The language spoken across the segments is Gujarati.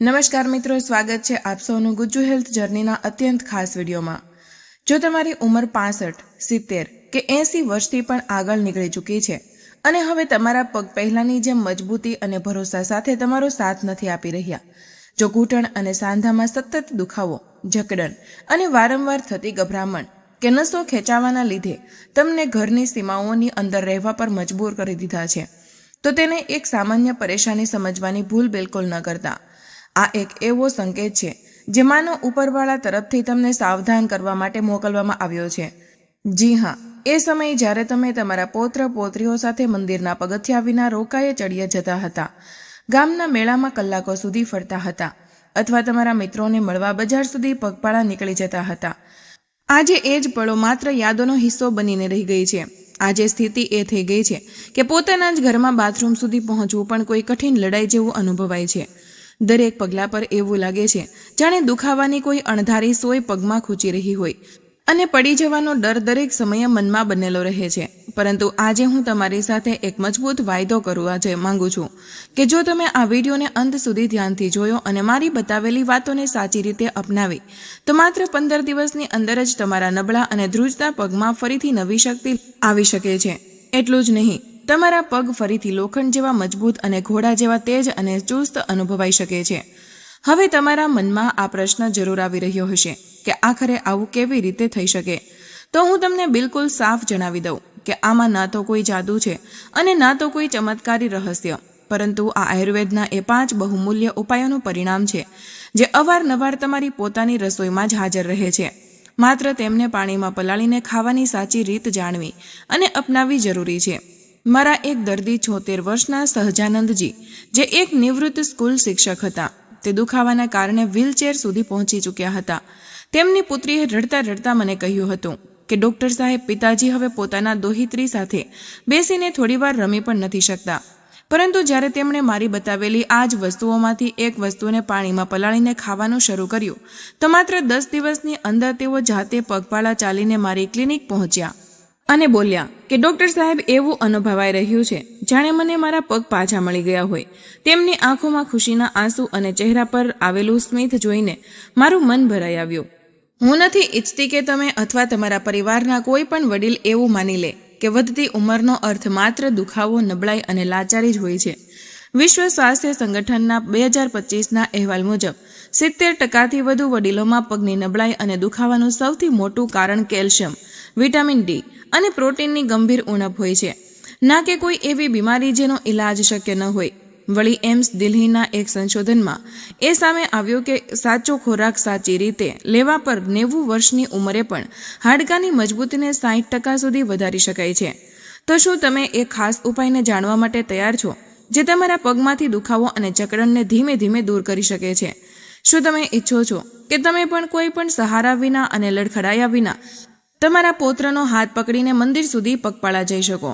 નમસ્કાર મિત્રો, સ્વાગત છે આપ સૌનું ગુજ્જુ હેલ્થ જર્નીના અત્યંત ખાસ વિડીયોમાં। જો તમારી ઉંમર 65, 70 કે 80 વર્ષથી પણ આગળ નીકળી ચૂકી છે અને હવે તમારા પગ પહેલાની જેમ મજબૂતી અને ભરોસા સાથે તમારો સાથ નથી આપી રહ્યા, જો ઘૂંટણ અને સાંધામાં સતત દુખાવો, જકડન અને વારંવાર થતી ગભરામણ કે નસો ખેંચાવાના લીધે તમને ઘરની સીમાઓની અંદર રહેવા પર મજબૂર કરી દીધા છે, તો તેને એક સામાન્ય પરેશાની સમજવાની ભૂલ બિલકુલ ન કરતા। આ એક એવો સંકેત છે જે માનો ઉપરવાળા તરફથી તમને સાવધાન કરવા માટે મોકલવામાં આવ્યો છે। જી હા, એ સમય જ્યારે તમે તમારા પૌત્ર પૌત્રીઓ સાથે મંદિરના પગથિયા વિના રોકાએ ચડીએ જતા હતા, ગામના મેળામાં કલાકો સુધી ફરતા હતા અથવા તમારા મિત્રોને મળવા બજાર સુધી પગપાળા નીકળી જતા હતા। આજે એ જ પળો માત્ર યાદોનો હિસ્સો બનીને રહી ગઈ છે। આજે સ્થિતિ એ થઈ ગઈ છે કે પોતાના જ ઘરમાં બાથરૂમ સુધી પહોંચવું પણ કોઈ કઠિન લડાઈ જેવું અનુભવાય છે। દરેક પગલા પર એવું લાગે છે જાણે દુખાવાની કોઈ અણધારી સોય પગમાં ખૂંચી રહી હોય અને પડી જવાનો ડર દરેક સમયે મનમાં બનેલો રહે છે। પરંતુ આજે હું તમારી સાથે એક મજબૂત વાયદો કરવા માંગુ છું કે જો તમે આ વિડીયોને અંત સુધી ધ્યાનથી જોયો અને મારી બતાવેલી વાતોને સાચી રીતે અપનાવી તો માત્ર 15 દિવસની અંદર જ તમારા નબળા અને ધ્રુજતા પગમાં ફરીથી નવી શક્તિ આવી શકે છે। એટલું જ નહીં, તમારા પગ ફરીથી લોખંડ જેવા મજબૂત અને ઘોડા જેવા તેજ અને ચુસ્ત અનુભવાઈ શકે છે। હવે તમારા મનમાં આ પ્રશ્ન જરૂર આવી રહ્યો હશે કે આખરે આવું કેવી રીતે થઈ શકે? તો હું તમને બિલકુલ સાફ જણાવી દઉં કે આમાં ના તો કોઈ જાદુ છે અને ના તો કોઈ ચમત્કારી રહસ્ય, પરંતુ આ આયુર્વેદના એ 5 બહુમૂલ્ય ઉપાયોનું પરિણામ છે જે અવારનવાર તમારી પોતાની રસોઈમાં જ હાજર રહે છે। માત્ર તેમને પાણીમાં પલાળીને ખાવાની સાચી રીત જાણવી અને અપનાવવી જરૂરી છે। મારા એક દર્દી 76 વર્ષના સહજાનંદજી, જે એક નિવૃત્ત સ્કૂલ શિક્ષક હતા, તે દુખાવાના કારણે વ્હીલચેર સુધી પહોંચી ચૂક્યા હતા। તેમની પુત્રીએ રડતા રડતા મને કહ્યું હતું કે ડૉક્ટર સાહેબ, પિતાજી હવે પોતાના દોહિત્રી સાથે બેસીને થોડીવાર રમી પણ નથી શકતા, પરંતુ જ્યારે તેમણે મારી બતાવેલી આ જ વસ્તુઓમાંથી એક વસ્તુને પાણીમાં પલાળીને ખાવાનું શરૂ કર્યું તો માત્ર 10 દિવસની અંદર તેઓ જાતે પગપાળા ચાલીને મારી ક્લિનિક પહોંચ્યા અને બોલ્યા કે ડૉક્ટર સાહેબ, એવું અનુભવાઈ રહ્યું છે જાણે મને મારા પગ પાછા મળી ગયા હોય। તેમની આંખોમાં ખુશીના આંસુ અને ચહેરા પર આવેલું સ્મિત જોઈને મારું મન ભરાઈ આવ્યું। હું નથી ઈચ્છતી કે તમે અથવા તમારા પરિવારના કોઈ પણ વડીલ એવું માની લે કે વધતી ઉંમરનો અર્થ માત્ર દુખાવો, નબળાઈ અને લાચારી જ હોય છે। વિશ્વ સ્વાસ્થ્ય સંગઠનના 2025ના અહેવાલ મુજબ 70%થી વધુ વડીલોમાં પગની નબળાઈ અને દુખાવાનું સૌથી મોટું કારણ કેલ્શિયમ, વિટામિન ડી અને પ્રોટીનની ગંભીર ઉણપ હોય છે, ના કે કોઈ એવી બીમારી જેનો ઇલાજ શક્ય ન હોય। વળી એમ્સ દિલ્હીના એક સંશોધનમાં એ સામે આવ્યું કે સાચો ખોરાક સાચી રીતે લેવા પર 90 વર્ષની ઉંમરે પણ હાડકાની મજબૂતીને 60% સુધી વધારી શકાય છે। તો શું તમે એ ખાસ ઉપાયને જાણવા માટે તૈયાર છો જે તમારા પગમાંથી દુખાવો અને જકડનને ધીમે ધીમે દૂર કરી શકે છે? શું તમે ઈચ્છો છો કે તમે પણ કોઈ પણ સહારા વિના અને લડખડાયા વિના તમારા પૌત્રનો હાથ પકડીને મંદિર સુધી પગપાળા જઈ શકો?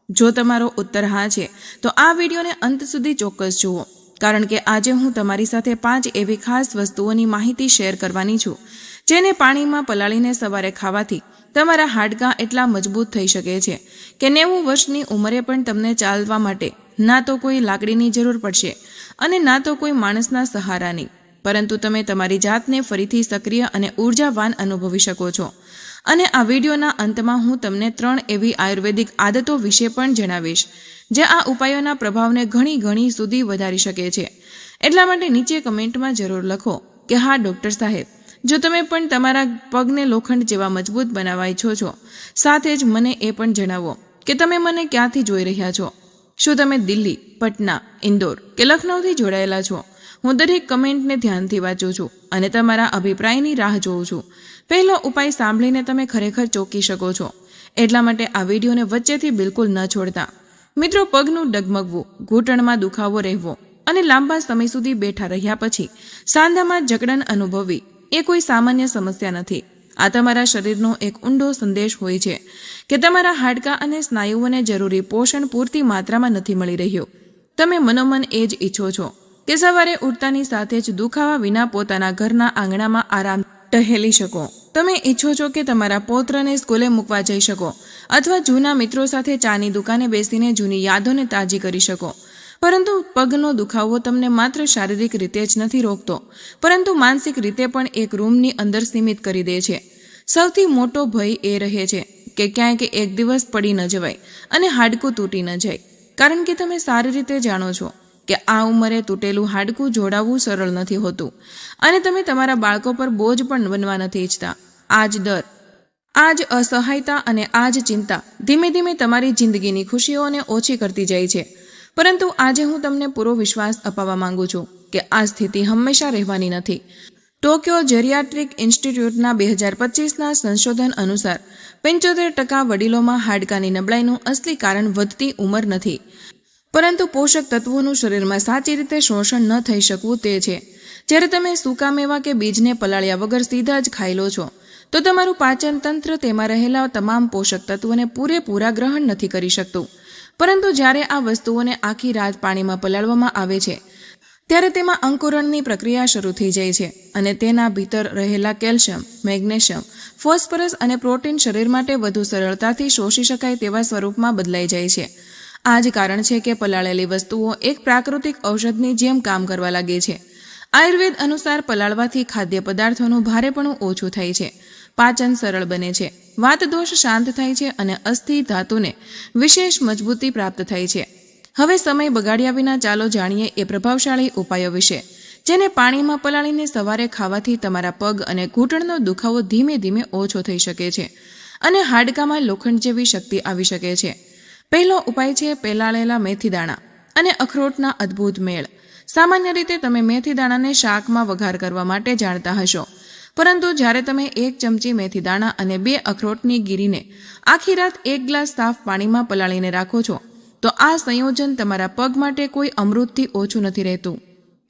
જો તમારો ઉત્તર હા છે તો આ વિડીયોને અંત સુધી ચોક્કસ જુઓ, કારણ કે આજે હું તમારી સાથે 5 એવી ખાસ વસ્તુઓની માહિતી શેર કરવાની છું જેને પાણીમાં પલાળીને સવારે ખાવાથી તમારા હાડકાં એટલા મજબૂત થઈ શકે છે કે 90 વર્ષની ઉંમરે પણ તમને ચાલવા માટે ના તો કોઈ લાકડીની જરૂર પડશે અને ના તો કોઈ માણસના સહારાની, પરંતુ તમે તમારી જાતને ફરીથી સક્રિય અને ઉર્જાવાન અનુભવી શકો છો। અને આ વિડીયોના અંતમાં હું તમને 3 એવી આયુર્વેદિક આદતો વિશે પણ જણાવીશ જે આ ઉપાયોના પ્રભાવને ઘણી સુધી વધારી શકે છે। એટલા માટે નીચે કમેન્ટમાં જરૂર લખો કે હા ડૉક્ટર સાહેબ, જો તમે પણ તમારા પગને લોખંડ જેવા મજબૂત બનાવવા ઈચ્છો છો। સાથે જ મને એ પણ જણાવો કે તમે મને ક્યાંથી જોઈ રહ્યા છો। શું તમે દિલ્હી, પટના, ઇન્દોર કે લખનૌથી જોડાયેલા છો? હું દરેક કમેન્ટને ધ્યાનથી વાંચું છું અને તમારા અભિપ્રાયની રાહ જોઉં છું। પહેલો ઉપાય સાંભળીને તમે ખરેખર ચોંકી શકો છો, એટલા માટે આ વિડીયોને વચ્ચેથી બિલકુલ ન છોડતા। મિત્રો, પગનું ડગમગવું, ઘૂંટણમાં દુખાવો રહેવો અને લાંબા સમય સુધી બેઠા રહ્યા પછી સાંધામાં જકડન અનુભવવી એ કોઈ સામાન્ય સમસ્યા નથી। આ તમારા શરીરનો એક ઊંડો સંદેશ હોય છે કે તમારા હાડકાં અને સ્નાયુઓને જરૂરી પોષણ પૂરતી માત્રામાં નથી મળી રહ્યું। તમે મનોમન એ જ ઈચ્છો છો કે સવારે ઉઠતાની સાથે જ દુખાવા વિના પોતાના ઘરના આંગણામાં આરામ ટહેલી શકો। તમે ઈચ્છો છો કે તમારા પૌત્રને સ્કૂલે મૂકવા જઈ શકો અથવા જૂના મિત્રો સાથે ચાની દુકાને બેસીને જૂની યાદોને તાજી કરી શકો। પરંતુ પગનો દુખાવો તમને માત્ર શારીરિક રીતે જ નથી રોકતો, પરંતુ માનસિક રીતે પણ એક રૂમની અંદર સીમિત કરી દે છે. સૌથી મોટો ભય એ રહે છે કે ક્યાંક એક દિવસ પડી ન જવાય અને હાડકું તૂટી ન જાય, કારણ કે તમે સારી રીતે જાણો છો કે આ ઉંમરે તૂટેલું હાડકું જોડાવવું સરળ નથી હોતું અને તમે તમારા બાળકો પર બોજ પણ બનવા નથી ઈચ્છતા. આ જ ડર, આ જ અસહાયતા અને આ જ ચિંતા ધીમે ધીમે તમારી જિંદગીની ખુશીઓને ઓછી કરતી જાય છે. પરંતુ આજે હું તમને પૂરો વિશ્વાસ અપાવવા માંગુ છું કે આ સ્થિતિ હંમેશા રહેવાની નથી. ટોક્યો જેરિયાટ્રિક ઇન્સ્ટિટ્યૂટના 2025ના સંશોધન અનુસાર 75% વડીલોમાં હાડકાની નબળાઈનું અસલી કારણ વધતી ઉંમર નથી, પરંતુ પોષક તત્વોનું શરીરમાં સાચી રીતે શોષણ ન થઈ શકવું તે છે. જ્યારે તમે સૂકા મેવા કે બીજને પલાળ્યા વગર સીધા જ ખાઈ લો છો તો તમારું પાચન તંત્ર તેમાં રહેલા તમામ પોષક તત્વોને પૂરેપૂરા ગ્રહણ નથી કરી શકતું. પરંતુ જ્યારે આ વસ્તુઓને આખી રાત પાણીમાં પલાળવામાં આવે છે ત્યારે તેમાં અંકુરણની પ્રક્રિયા શરૂ થઈ જાય છે અને તેના ભીતર રહેલા કેલ્શિયમ, મેગ્નેશિયમ, ફોસ્ફરસ અને પ્રોટીન શરીર માટે વધુ સરળતાથી શોષી શકાય તેવા સ્વરૂપમાં બદલાઈ જાય છે. આ જ કારણ છે કે પલાળેલી વસ્તુઓ એક પ્રાકૃતિક ઔષધની જેમ કામ કરવા લાગે છે. આયુર્વેદ અનુસાર પલાળવાથી ખાદ્ય પદાર્થોનું ભારેપણું ઓછું થાય છે, પાચન સરળ બને છે, વાતદોષ શાંત થાય છે અને અસ્થિ ધાતુને વિશેષ મજબૂતી પ્રાપ્ત થાય છે. હવે સમય બગાડ્યા વિના ચાલો જાણીએ એ પ્રભાવશાળી ઉપાયો વિશે, જેને પાણીમાં પલાળીને સવારે ખાવાથી તમારા પગ અને ઘૂંટણનો દુખાવો ધીમે ધીમે ઓછો થઈ શકે છે અને હાડકામાં લોખંડ જેવી શક્તિ આવી શકે છે. પહેલો ઉપાય છે પલાળેલા મેથી દાણા અને અખરોટના અદ્ભુત મેળ. સામાન્ય રીતે તમે મેથી દાણાને શાકમાં વઘાર કરવા માટે જાણતા હશો, પરંતુ જ્યારે તમે 1 ચમચી મેથી દાણા અને 2 અખરોટની ગીરીને આખી રાત 1 ગ્લાસ સાફ પાણીમાં પલાળીને રાખો છો તો આ સંયોજન તમારા પગ માટે કોઈ અમૃતથી ઓછું નથી રહેતું.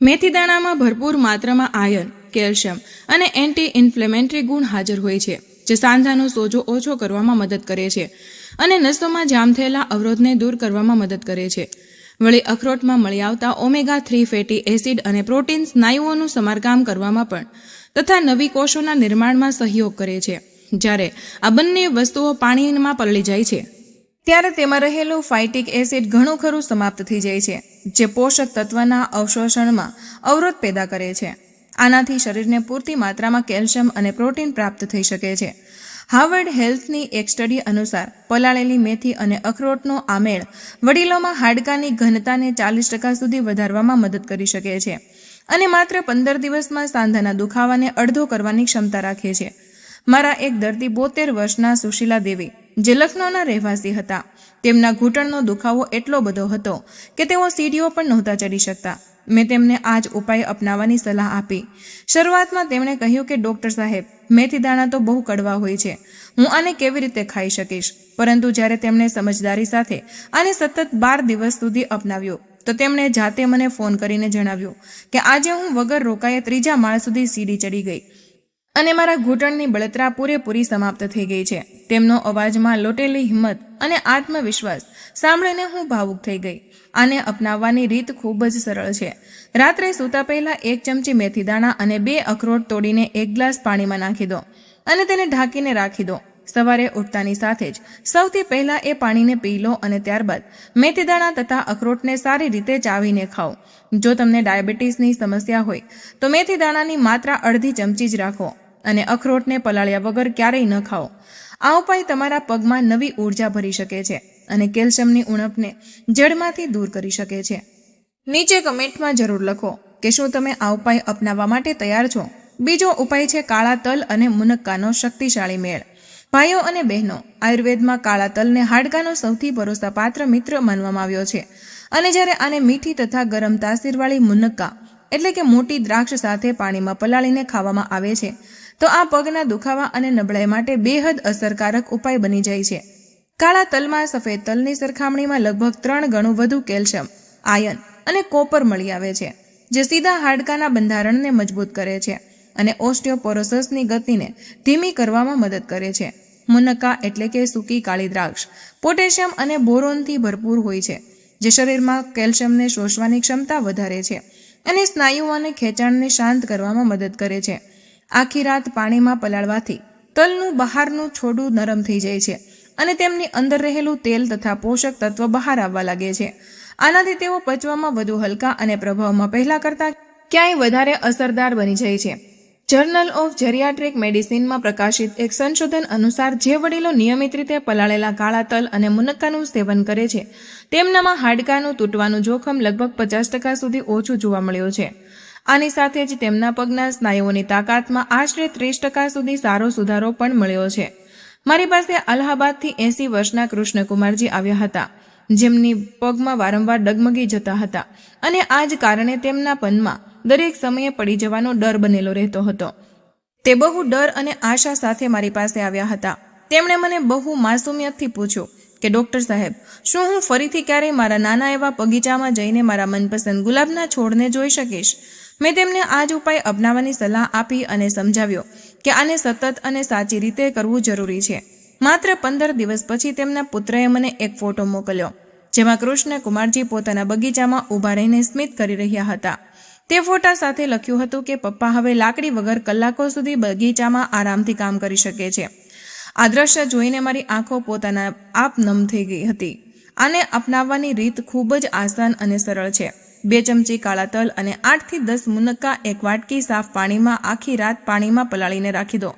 મેથી દાણામાં ભરપૂર માત્રામાં આયર્ન, કેલ્શિયમ અને એન્ટી ઇન્ફ્લેમેટરી ગુણ હાજર હોય છે, જે સાંધાનો સોજો ઓછો કરવામાં મદદ કરે છે અને નસોમાં જામ થયેલા અવરોધને દૂર કરવામાં મદદ કરે છે. વળી અખરોટમાં મળી આવતા ઓમેગા-3 ફેટી એસિડ અને પ્રોટીન સ્નાયુઓનું સમારકામ કરવામાં પણ તથા નવી કોષોના નિર્માણમાં સહયોગ કરે છે. જ્યારે આ બંને વસ્તુઓ પાણીમાં પલળી જાય છે ત્યારે તેમાં રહેલું ફાઇટિક એસિડ ઘણું ખરું સમાપ્ત થઈ જાય છે, જે પોષક તત્વના અવશોષણમાં અવરોધ પેદા કરે છે. આનાથી શરીરને પૂરતી માત્રામાં કેલ્શિયમ અને પ્રોટીન પ્રાપ્ત થઈ શકે છે. હાર્વર્ડ હેલ્થની એક સ્ટડી અનુસાર પલાળેલી મેથી અને અખરોટનો આ મેળ વડીલોમાં હાડકાની ઘનતાને 40% સુધી વધારવામાં મદદ કરી શકે છે અને માત્ર 15 દિવસમાં સાંધાના દુખાવાને અડધો કરવાની ક્ષમતા રાખે છે. મારા એક દર્દી 72 વર્ષના સુશીલા દેવી, જે લખનૌના રહેવાસી હતા, તેમના ઘૂંટણનો દુખાવો એટલો બધો હતો કે તેઓ સીડીઓ પણ નહોતા ચડી શકતા. મેં તેમને આ જ ઉપાય અપનાવવાની સલાહ આપી. શરૂઆતમાં તેમણે કહ્યું કે ડૉક્ટર સાહેબ, મેથી દાણા તો બહુ કડવા હોય છે, હું આને કેવી રીતે ખાઈ શકીશ? પરંતુ જ્યારે તેમણે સમજદારી સાથે આને સતત 12 દિવસ સુધી અપનાવ્યો તો તેમણે જાતે મને ફોન કરીને જણાવ્યું કે આજે હું વગર રોકાએ 3જા માળ સુધી સીડી ચડી ગઈ અને મારા ઘૂંટણની બળતરા પૂરેપૂરી સમાપ્ત થઈ ગઈ છે. તેમનો અવાજમાં લોટેલી હિંમત અને આત્મવિશ્વાસ સાંભળીને હું ભાવુક થઈ ગઈ. આને અપનાવવાની રીત ખૂબ જ સરળ છે. રાત્રે સૂતા પહેલા 1 ચમચી મેથી દાણા અને 2 અખરોટ તોડીને 1 ગ્લાસ પાણીમાં નાખી દો અને તેને ઢાંકીને રાખી દો. સવારે ઉઠતાની સાથે જ સૌથી પહેલા એ પાણીને પી લો અને ત્યારબાદ મેથી દાણા તથા અખરોટને સારી રીતે ચાવીને ખાઓ. જો તમને ડાયાબિટીસની સમસ્યા હોય તો મેથી દાણાની માત્રા અડધી ચમચી જ રાખો અને અખરોટને પલાળ્યા વગર ક્યારેય ન ખાઓ. આ ઉપાય તમારા પગમાં નવી ઊર્જા ભરી શકે છે અને કેલ્શિયમની ઉણપને જડમાંથી દૂર કરી શકે છે. નીચે કમેન્ટમાં જરૂર લખો કે શું તમે આ ઉપાય અપનાવવા માટે તૈયાર છો. બીજો ઉપાય છે કાળા તલ અને મુનક્કાનો શક્તિશાળી મેળ. ભાઈઓ અને બહેનો, આયુર્વેદમાં કાળા તલને હાડકાનો સૌથી ભરોસાપાત્ર મિત્ર માનવામાં આવ્યો છે અને જ્યારે આને મીઠી તથા ગરમ તાસીરવાળી મુનક્કા એટલે કે મોટી દ્રાક્ષ સાથે પાણીમાં પલાળીને ખાવામાં આવે છે તો આ પગના દુખાવા અને નબળાઈ માટે બેહદ અસરકારક ઉપાય બની જાય છે. કાળા તલમાં સફેદ તલની સરખામણીમાં લગભગ 3 ગણું વધુ કેલ્શિયમ, આયર્ન અને કોપર મળી આવે છે, જે સીધા હાડકાના બંધારણને મજબૂત કરે છે અને ઓસ્ટિયોપોરોસિસની ગતિને ધીમી કરવામાં મદદ કરે છે. મુનક્કા એટલે કે સૂકી કાળી દ્રાક્ષ પોટેશિયમ અને બોરોનથી ભરપૂર હોય છે, જે શરીરમાં કેલ્શિયમને શોષવાની ક્ષમતા વધારે છે અને સ્નાયુઓ અને ખેંચાણને શાંત કરવામાં મદદ કરે છે. આખી રાત પાણીમાં પલાળવાથી તલનું બહારનું છોડું નરમ થઈ જાય છે અને તેમની અંદર રહેલું તેલ તથા પોષક તત્વ બહાર આવવા લાગે છે. આનાથી તેઓ પચવામાં વધુ હલકા અને પ્રભાવમાં પહેલા કરતાં ક્યાંય વધારે અસરદાર બની જાય છે. જર્નલ ઓફ જેરિયાટ્રિક મેડિસિનમાં પ્રકાશિત એક સંશોધન અનુસાર જે વડીલો નિયમિત રીતે પલાળેલા કાળા તલ અને મુનક્કાનું સેવન કરે છે તેમનામાં હાડકાનું તૂટવાનું જોખમ લગભગ 50% સુધી ઓછું જોવા મળ્યું છે. આની સાથે જ તેમના પગના સ્નાયુઓની તાકાતમાં આશરે 30% સુધી સારો સુધારો પણ મળ્યો છે. મારી પાસે અલ્હાબાદથી 80 વર્ષના કૃષ્ણકુમારજી આવ્યા હતા, જેમની પગમાં વારંવાર ડગમગી જતા હતા અને આ જ કારણે તેમના પનમાં દરેક સમયે પડી જવાનો ડર બનેલો રહેતો હતો. તે બહુ ડર અને આશા સાથે મારી પાસે આવ્યા હતા. તેમણે મને બહુ માસુમિયતથી પૂછ્યું કે ડૉક્ટર સાહેબ, શું હું ફરીથી ક્યારેય મારા નાના એવા બગીચામાં જઈને મારા મનપસંદ ગુલાબના છોડને જોઈ શકીશ? મેં તેમને આ જ ઉપાય અપનાવવાની સલાહ આપી અને સમજાવ્યો કે આને સતત અને સાચી રીતે કરવું જરૂરી છે. માત્ર 15 દિવસ પછી તેમના પુત્રએ મને એક ફોટો મોકલ્યો, જેમાં કૃષ્ણકુમારજી પોતાના બગીચામાં ઊભા રહીને સ્મિત કરી રહ્યા હતા. તે ફોટા સાથે લખ્યું હતું કે પપ્પા હવે લાકડી વગર કલાકો સુધી બગીચામાં આરામથી કામ કરી શકે છે. આ દ્રશ્ય જોઈને મારી આંખો પોતાના આપ નમ થઈ ગઈ હતી. આને અપનાવવાની રીત ખૂબ જ આસાન અને સરળ છે. 2 ચમચી કાળા તલ અને 8 થી 10 મુનક્કા એક વાટકી સાફ પાણીમાં આખી રાત પાણીમાં પલાળીને રાખી દો.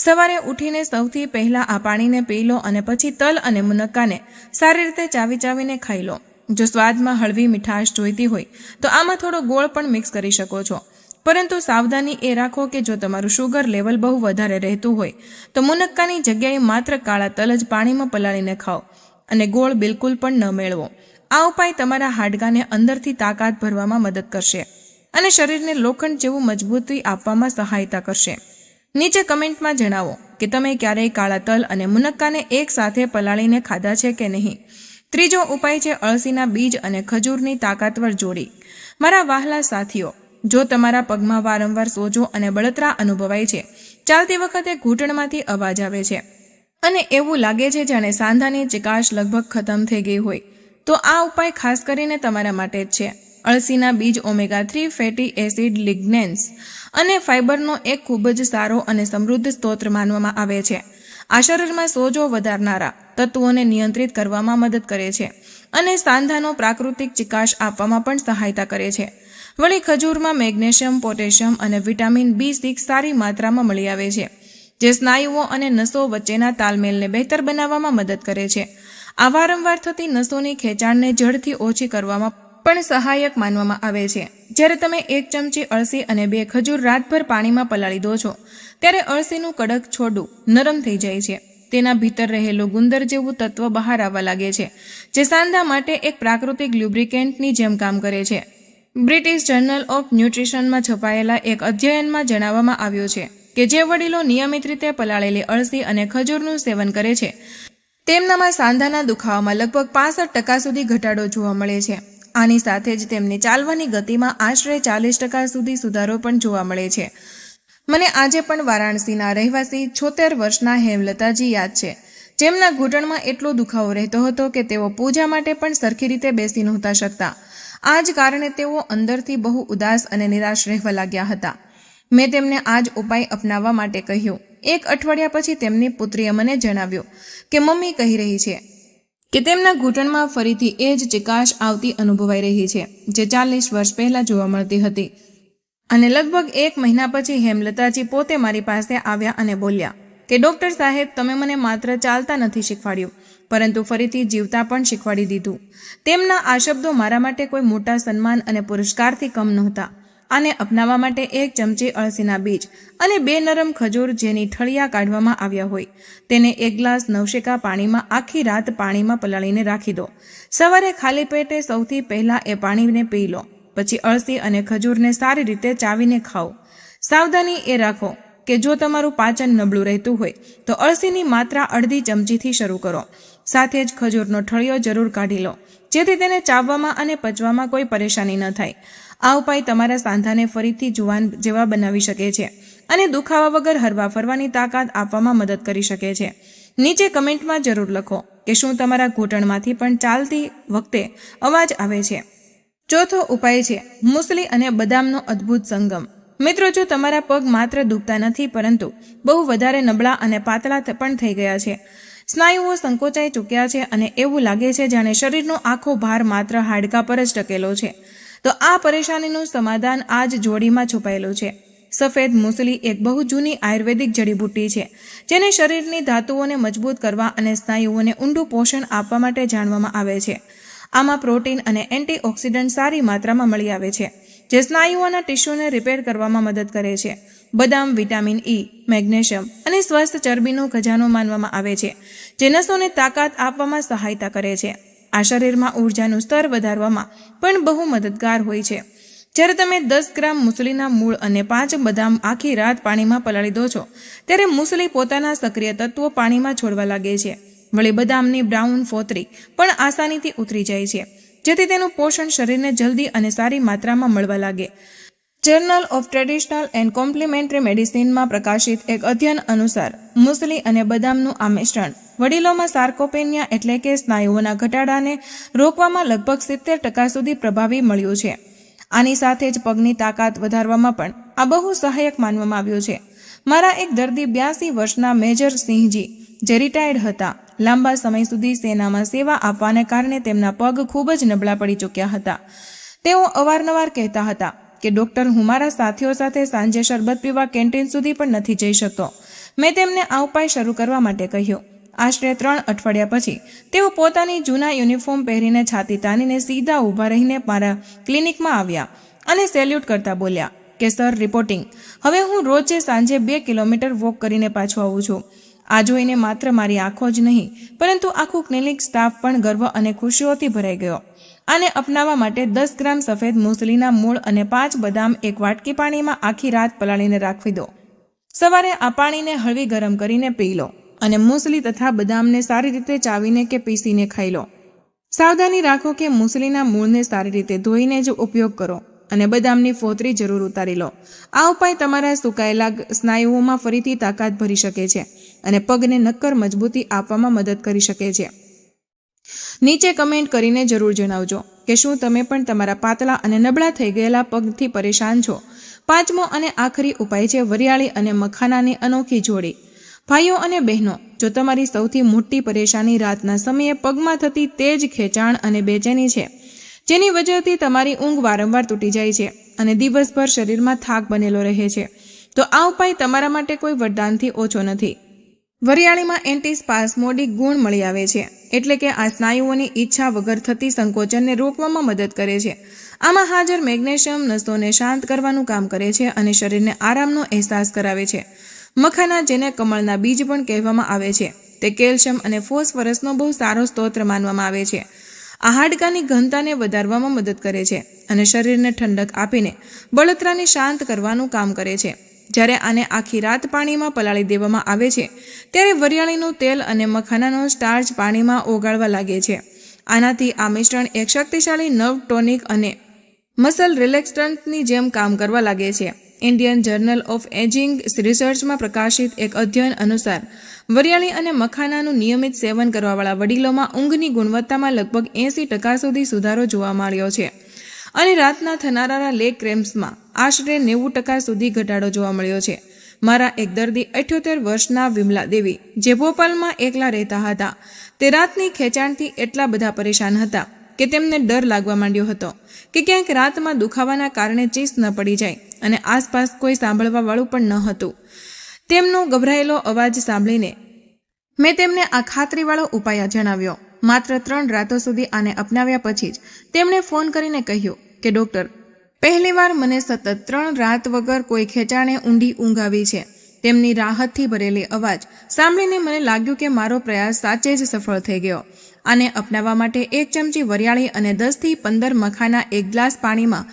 સવારે ઉઠીને સૌથી પહેલા આ પાણીને પી લો અને પછી તલ અને મુનક્કાને સારી રીતે ચાવીને ખાઈ લો. જો સ્વાદમાં હળવી મીઠાશ જોઈતી હોય તો આમાં થોડો ગોળ પણ મિક્સ કરી શકો છો, પરંતુ સાવધાની એ રાખો કે જો તમારું શુગર લેવલ બહુ વધારે રહેતું હોય તો મુનક્કાની જગ્યાએ માત્ર કાળા તલ જ પાણીમાં પલાળીને ખાઓ અને ગોળ બિલકુલ પણ ન મેળવો. આ ઉપાય તમારા હાડકાને અંદરથી તાકાત ભરવામાં મદદ કરશે અને શરીરને લોખંડ જેવું મજબૂતી આપવામાં સહાયતા કરશે. નીચે કમેન્ટમાં જણાવો કે તમે ક્યારેય કાળા તલ અને મુનક્કાને એક સાથે પલાળીને ખાધા છે કે નહીં. ત્રીજો ઉપાય છે અળસીના બીજ અને ખજૂરની તાકાતવર જોડી. મારા વહાલા સાથીઓ, જો તમારા પગમાં વારંવાર સોજો અને બળતરા અનુભવાય છે, ચાલતી વખતે ઘૂંટણમાંથી અવાજ આવે છે અને એવું લાગે છે જાણે સાંધાની ચિકાશ લગભગ ખતમ થઈ ગઈ હોય, તો આ ઉપાય ખાસ કરીને તમારા માટે જ છે. અળસીના બીજ ઓમેગા-3 ફેટી એસિડ, લિગ્નેન્સ અને ફાઇબરનો એક ખૂબ જ સારો અને સમૃદ્ધ સ્ત્રોત માનવામાં આવે છે. આ શરીરમાં સોજો વધારનારા તત્વોને નિયંત્રિત કરવામાં મદદ કરે છે અને સાંધાનો પ્રાકૃતિક ચિકાશ આપવામાં પણ સહાયતા કરે છે. વળી ખજૂરમાં મેગ્નેશિયમ, પોટેશિયમ અને વિટામિન B6 સારી માત્રામાં મળી આવે છે, જે સ્નાયુઓ અને નસો વચ્ચેના તાલમેલને બહેતર બનાવવામાં મદદ કરે છે. આ વારંવાર થતી નસોની ખેંચાણને જડથી ઓછી કરવામાં પણ સહાયક માનવામાં આવે છે. જ્યારે તમે 1 ચમચી અળસી અને 2 ખજૂર રાતભર પાણીમાં પલાળી દો છો, ત્યારે અળસીનું કડક છોડું નરમ થઈ જાય છે. તેના ભીતર રહેલું ગુંદર જેવું તત્વ બહાર આવવા લાગે છે, જે સાંધા માટે એક પ્રાકૃતિક લ્યુબ્રિકેન્ટની જેમ કામ કરે છે. બ્રિટિશ જર્નલ ઓફ ન્યુટ્રિશનમાં છપાયેલા એક અધ્યયનમાં જણાવવામાં આવ્યું છે કે જે વડીલો નિયમિત રીતે પલાળેલી અળસી અને ખજૂરનું સેવન કરે છે તેમનામાં સાંધાના દુખાવામાં લગભગ 65% સુધી ઘટાડો જોવા મળે છે. આની સાથે જ તેમની ચાલવાની ગતિમાં આશરે 40% સુધી સુધારો પણ જોવા મળે છે. મને આજે પણ વારાણસીના રહેવાસી 76 વર્ષના હેમલતાજી યાદ છે, જેમના ઘૂંટણમાં એટલો દુખાવો રહેતો હતો કે તેઓ પૂજા માટે પણ સરખી રીતે બેસી નહોતા શકતા. આ જ કારણે તેઓ અંદરથી બહુ ઉદાસ અને નિરાશ રહેવા લાગ્યા હતા. મેં તેમને આ જ ઉપાય અપનાવવા માટે કહ્યું. 1 અઠવાડિયા પછી તેમની પુત્રીએ મને જણાવ્યું કે મમ્મી કહી રહી છે કે તેમના ઘૂંટણમાં ફરીથી એ જ ચિકાશ આવતી અનુભવાઈ રહી છે, જે 40 વર્ષ પહેલા જોવા મળતી હતી. અને લગભગ 1 મહિના પછી હેમલતાજી પોતે મારી પાસે આવ્યા અને બોલ્યા કે ડૉક્ટર સાહેબ, તમે મને માત્ર ચાલતા નથી શીખવાડ્યું, પરંતુ ફરીથી જીવતા પણ શીખવાડી દીધું. તેમના આ શબ્દો મારા માટે કોઈ મોટા સન્માન અને પુરસ્કારથી કમ નહોતા. આને અપનાવવા માટે 1 ચમચી અળસીના બીજ અને 2 નરમ ખજૂર જેની ઠળિયા કાઢવામાં આવ્યા હોય તેને 1 ગ્લાસ નવશેકા પાણીમાં આખી રાત પાણીમાં પલાળીને રાખી દો. સવારે ખાલી પેટે સૌથી પહેલા એ પાણીને પી લો. પછી અળસી અને ખજૂરને સારી રીતે ચાવીને ખાઓ. સાવધાની એ રાખો કે જો તમારું પાચન નબળું રહેતું હોય તો અળસીની માત્રા અડધી ચમચીથી શરૂ કરો. સાથે જ ખજૂરનો ઠળિયો જરૂર કાઢી લો, જેથી તેને ચાવવામાં અને પચવામાં કોઈ પરેશાની ન થાય. આ ઉપાય તમારા સાંધાને ફરીથી જુવાન જેવા બનાવી શકે છે અને દુખાવા વગર હરવા ફરવાની તાકાત આપવામાં મદદ કરી શકે છે. નીચે કમેન્ટમાં જરૂર લખો કે શું તમારા ઘૂંટણમાંથી પણ ચાલતી વખતે અવાજ આવે છે. ચોથો ઉપાય છે મૂસલી અને બદામનો અદ્ભુત સંગમ. મિત્રો, જો તમારા પગ માત્ર દુખતા નથી પરંતુ બહુ વધારે નબળા અને પાતળા પણ થઈ ગયા છે, સ્નાયુઓ સંકોચાઈ ચૂક્યા છે અને એવું લાગે છે જાણે શરીરનો આખો ભાર માત્ર હાડકાં પર જ ટકેલો છે. તો આ પરેશાનીનું સમાધાન આ જ જોડીમાં છુપાયેલું છે. સફેદ મૂસલી એક બહુ જૂની આયુર્વેદિક જડીબુટ્ટી છે, જેને શરીરની ધાતુઓને મજબૂત કરવા અને સ્નાયુઓને ઊંડું પોષણ આપવા માટે જાણવામાં આવે છે. આમાં પ્રોટીન અને એન્ટીઓક્સિડન્ટ સારી માત્રામાં મળી આવે છે, જે સ્નાયુઓના ટિશ્યુને રિપેર કરવામાં મદદ કરે છે. બદામ વિટામિન E, મેગ્નેશિયમ અને સ્વસ્થ ચરબીનો ખજાનો માનવામાં આવે છે, જે નસોને તાકાત આપવામાં સહાયતા કરે છે. આ શરીરમાં ઊર્જાનું સ્તર વધારવામાં પણ બહુ મદદગાર હોય છે. જ્યારે તમે 10 ગ્રામ મૂસલીના મૂળ અને 5 બદામ આખી રાત પાણીમાં પલાળી દો છો, ત્યારે મૂસલી પોતાના સક્રિય તત્વો પાણીમાં છોડવા લાગે છે. વળી બદામની બ્રાઉન ફોતરી પણ આસાનીથી ઉતરી જાય છે, જેથી તેનું પોષણ શરીરને જલ્દી અને સારી માત્રામાં મળવા લાગે. Journal of traditional and complementary મેડિસિનમાં પ્રકાશિત એક અધ્યયન અનુસાર મૂસલી અને બદામનું આ મિશ્રણ વડીલોમાં સાર્કોપેનિયા એટલે કે સ્નાયુઓના ઘટાડાને રોકવામાં લગભગ 70% સુધી પ્રભાવી મળ્યું છે. આની સાથે જ પગની તાકાત વધારવામાં પણ આ બહુ સહાયક માનવામાં આવ્યું છે. મારા એક દર્દી 82 વર્ષના મેજર સિંહજી, જે રિટાયર્ડ હતા, લાંબા સમય સુધી સેનામાં સેવા આપવાને કારણે તેમના પગ ખૂબ જ નબળા પડી ચૂક્યા હતા. તેઓ અવારનવાર કહેતા હતા કે ડૉક્ટર, હું મારા સાથીઓ સાથે સાંજે શરબત પીવા કેન્ટીન સુધી પણ નથી જઈ શકતો. મેં તેમને આ ઉપાય શરૂ કરવા માટે કહ્યું. આશરે 3 અઠવાડિયા પછી તેઓ પોતાની જૂના યુનિફોર્મ પહેરીને છાતી તાનીને સીધા ઊભા રહીને મારા ક્લિનિકમાં આવ્યા અને સેલ્યુટ કરતા બોલ્યા કે સર, રિપોર્ટિંગ. હવે હું રોજે સાંજે 2 કિલોમીટર વોક કરીને પાછો આવું છું. આ જોઈને માત્ર મારી આંખો જ નહીં, પરંતુ આખું ક્લિનિક સ્ટાફ પણ ગર્વ અને ખુશીઓથી ભરાઈ ગયો. આને અપનાવવા માટે 10 ગ્રામ સફેદ મૂસલીના મૂળ અને 5 બદામ એક વાટકી પાણીમાં આખી રાત પલાળીને રાખવી દો. સવારે આ પાણીને હળવી ગરમ કરીને પી લો અને મૂસલી તથા બદામને સારી રીતે ચાવીને કે પીસીને ખાઈ લો. સાવધાની રાખો કે મૂસલીના મૂળને સારી રીતે ધોઈને જ ઉપયોગ કરો અને બદામની ફોતરી જરૂર ઉતારી લો. આ ઉપાય તમારા સુકાયેલા સ્નાયુઓમાં ફરીથી તાકાત ભરી શકે છે અને પગને નક્કર મજબૂતી આપવામાં મદદ કરી શકે છે. નીચે કમેન્ટ કરીને જરૂર જણાવજો કે શું તમે પણ તમારા પાતળા અને નબળા થઈ ગયેલા પગથી પરેશાન છો. 5મો અને આખરી ઉપાય છે વરિયાળી અને મખાનાની અનોખી જોડી. ભાઈઓ અને બહેનો, જો તમારી સૌથી મોટી પરેશાની રાતના સમયે પગમાં થતી તેજ ખેંચાણ અને બેચેની છે, જેની વજહથી તમારી ઊંઘ વારંવાર તૂટી જાય છે અને દિવસભર શરીરમાં થાક બનેલો રહે છે, તો આ ઉપાય તમારા માટે કોઈ વરદાનથી ઓછો નથી. વરિયાળીમાં એન્ટીસ્પાસ્મોડિક ગુણ મળી આવે છે, એટલે કે આ સ્નાયુઓની ઈચ્છા વગર થતી સંકોચનને રોકવામાં મદદ કરે છે. આમાં હાજર મેગ્નેશિયમ નસોને શાંત કરવાનું કામ કરે છે અને શરીરને આરામનો અહેસાસ કરાવે છે. મખાના, જેને કમળના બીજ પણ કહેવામાં આવે છે, તે કેલ્શિયમ અને ફોસ્ફરસનો બહુ સારો સ્ત્રોત માનવામાં આવે છે. આ હાડકાની ઘનતાને વધારવામાં મદદ કરે છે અને શરીરને ઠંડક આપીને બળતરાને શાંત કરવાનું કામ કરે છે. જ્યારે આને આખી રાત પાણીમાં પલાળી દેવામાં આવે છે, ત્યારે વરિયાળીનું તેલ અને મખાનાનો સ્ટાર્ચ પાણીમાં ઓગાળવા લાગે છે. આનાથી આ મિશ્રણ એક શક્તિશાળી નર્વ ટોનિક અને મસલ રિલેક્સન્ટની જેમ કામ કરવા લાગે છે. ઇન્ડિયન જર્નલ ઓફ એજિંગ રિસર્ચમાં પ્રકાશિત એક અધ્યયન અનુસાર વરિયાળી અને મખાનાનું નિયમિત સેવન કરવાવાળા વડીલોમાં ઊંઘની ગુણવત્તામાં લગભગ 80% સુધી સુધારો જોવા મળ્યો છે અને રાતના થનારા લેગ ક્રેમ્પ્સમાં આશરે 90% સુધી ઘટાડો જોવા મળ્યો છે. મારા એક દર્દી 78 વર્ષના વિમલા દેવી, જે ભોપાલમાં એકલા રહેતા હતા, તે રાતની ખેંચાણથી એટલા બધા પરેશાન હતા કે તેમને ડર લાગવા માંડ્યો હતો કે ક્યાંક રાતમાં દુખાવાના કારણે ચીસ ન પડી જાય અને આસપાસ કોઈ સાંભળવા વાળું પણ ન હતું. તેમનો ગભરાયેલો અવાજ સાંભળીને મેં તેમને આ ખાતરીવાળો ઉપાય જણાવ્યો. માત્ર 3 રાતો સુધી આને અપનાવ્યા પછી જ તેમણે ફોન કરીને કહ્યું કે ડૉક્ટર, પહેલીવાર મને સતત 3 રાત વગર કોઈ ખેંચાણે ઊંડી ઊંઘ આવી છે. તેમની રાહતથી ભરેલી અવાજ સાંભળીને મને લાગ્યું કે મારો પ્રયાસ સાચે જ સફળ થઈ ગયો. આને અપનાવવા માટે 1 ચમચી વરિયાળી અને 10 થી 15 મખાના 1 ગ્લાસ પાણીમાં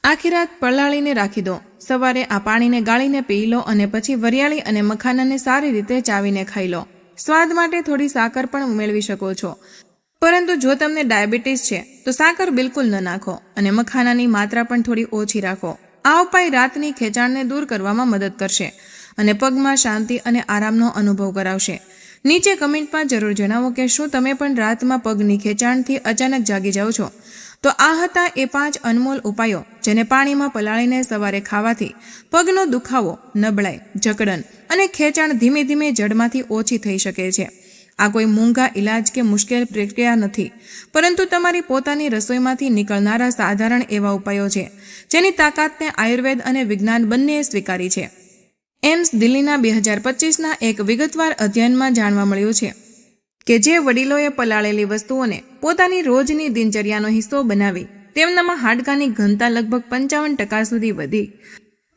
આખી રાત પલાળીને રાખી દો. સવારે આ પાણીને ગાળીને પી લો અને પછી વરિયાળી અને મખાનાને સારી રીતે ચાવીને ખાઈ લો. સ્વાદ માટે થોડી સાકર પણ ઉમેરવી શકો છો, પરંતુ જો તમને ડાયાબિટીસ છે તો સાકર બિલકુલ ન નાખો અને મખાનાની માત્રા પણ થોડી ઓછી રાખો. આ ઉપાય રાતની ખેંચાણને દૂર કરવામાં મદદ કરશે અને પગમાં શાંતિ અને આરામનો અનુભવ કરાવશે. નીચે કમેન્ટમાં જરૂર જણાવો કે શું તમે પણ રાતમાં પગની ખેંચાણથી અચાનક જાગી જાઓ છો. તો આ હતા એ 5 અનમોલ ઉપાયો, જેને પાણીમાં પલાળીને સવારે ખાવાથી પગનો દુખાવો, નબળાઈ, જકડન અને ખેંચાણ ધીમે ધીમે જડમાંથી ઓછી થઈ શકે છે. આ કોઈ મોંઘા ઇલાજ કે મુશ્કેલ પ્રક્રિયા નથી, પરંતુ તમારી પોતાની રસોઈમાંથી નીકળનારા સાધારણ એવા ઉપાયો છે જેની તાકાતને આયુર્વેદ અને વિજ્ઞાન બંનેએ સ્વીકારી છે. એમ્સ દિલ્હીના 2025ના એક વિગતવાર અધ્યયનમાં જાણવા મળ્યું છે કે જે વડીલોએ પલાળેલી વસ્તુઓને પોતાની રોજની દિનચર્યાનો હિસ્સો બનાવી તેમનામાં હાડકાની ઘનતા લગભગ 55% સુધી વધી,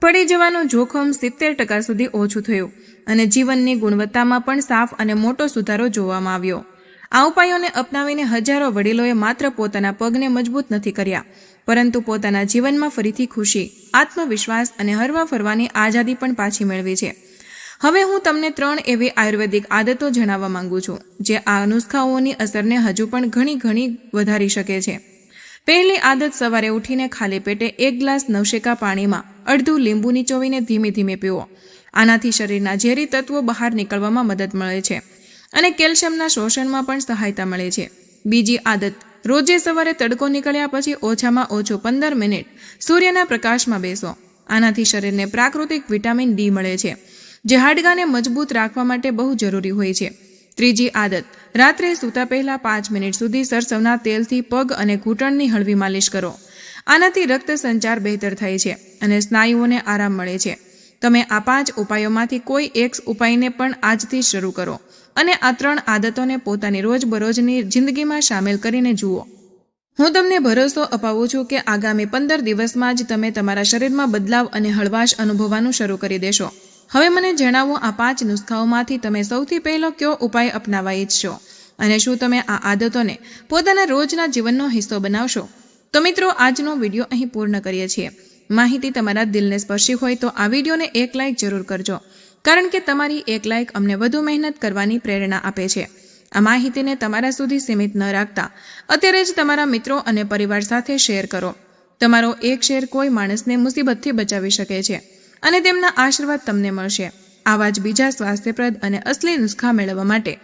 પડી જવાનું જોખમ 70% સુધી ઓછું થયું અને જીવનની ગુણવત્તામાં પણ સાફ અને મોટો સુધારો જોવામાં આવ્યો. આ ઉપાયોને અપનાવીને હજારો વડીલોએ માત્ર પોતાના પગને મજબૂત નથી કર્યા, પરંતુ પોતાના જીવનમાં ફરીથી ખુશી, આત્મવિશ્વાસ અને હરવા ફરવાની આઝાદી પણ પાછી મેળવી છે. હવે હું તમને 3 એવી આયુર્વેદિક આદતો જણાવવા માંગુ છું જે આ નુસ્ખાઓની અસરને હજુ પણ ઘણી વધારી શકે છે. પહેલી આદત, સવારે ઉઠીને ખાલી પેટે 1 ગ્લાસ નવશેકા પાણીમાં અડધું લીંબુ નીચોવીને ધીમે ધીમે પીવો. આનાથી શરીરના ઝેરી તત્વો બહાર નીકળવામાં મદદ મળે છે અને કેલ્શિયમના શોષણમાં પણ સહાયતા મળે છે. બીજી આદત, રોજે સવારે તડકો નીકળ્યા પછી ઓછામાં ઓછું 15 મિનિટ સૂર્યના પ્રકાશમાં બેસો. આનાથી શરીરને પ્રાકૃતિક વિટામિન ડી મળે છે જે હાડકાને મજબૂત રાખવા માટે બહુ જરૂરી હોય છે. ત્રીજી આદત, રાત્રે સૂતા પહેલા 5 મિનિટ સુધી સરસવના તેલથી પગ અને ઘૂંટણની હળવી માલિશ કરો. આનાથી રક્ત સંચાર બહેતર થાય છે અને સ્નાયુઓને આરામ મળે છે. તમે આ 5 ઉપાયોમાંથી કોઈ એક ઉપાયને પણ આજથી શરૂ કરો અને આ 3 આદતોને પોતાની રોજબરોજની જિંદગીમાં સામેલ કરીને જુઓ. હું તમને ભરોસો અપાવું છું કે આગામી 15 દિવસમાં જ તમે તમારા શરીરમાં બદલાવ અને હળવાશ અનુભવવાનું શરૂ કરી દેશો. હવે મને જણાવો, આ 5 નુસ્ખાઓમાંથી તમે સૌથી પહેલો કયો ઉપાય અપનાવવા ઈચ્છશો અને શું તમે આ આદતોને પોતાના રોજના જીવનનો હિસ્સો બનાવશો? તો મિત્રો, આજનો વિડીયો અહીં પૂર્ણ કરીએ છીએ. માહિતી તમારા દિલને સ્પર્શી હોય તો આ વિડીયોને 1 લાઇક જરૂર કરજો, કારણ કે તમારી 1 લાઇક અમને વધુ મહેનત કરવાની પ્રેરણા આપે છે. આ માહિતીને તમારા સુધી સીમિત ન રાખતા અત્યારે જ તમારા મિત્રો અને પરિવાર સાથે શેર કરો. તમારો એક શેર કોઈ માણસને મુસીબતથી બચાવી શકે છે અને તેમના આશીર્વાદ તમને મળશે. આવા જ બીજા સ્વાસ્થ્યપ્રદ અને અસલી નુસ્ખા મેળવવા માટે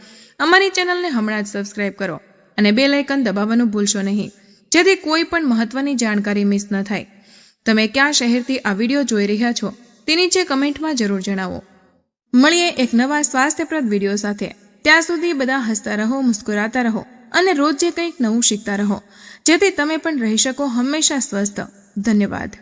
અમારી ચેનલને હમણાં જ સબસ્ક્રાઇબ કરો અને બેલ આઇકન દબાવવાનું ભૂલશો નહીં, જેથી કોઈ પણ મહત્વની જાણકારી મિસ ન થાય. તમે કયા શહેરથી આ વિડીયો જોઈ રહ્યા છો તે નીચે કમેન્ટમાં જરૂર જણાવો. મળીએ એક નવા સ્વાસ્થ્યપ્રદ વિડીયો સાથે. ત્યાં સુધી બધા હસતા રહો, મુસ્કુરાતા રહો અને રોજ જે કંઈક નવું શીખતા રહો, જેથી તમે પણ રહી શકો હંમેશા સ્વસ્થ. ધન્યવાદ.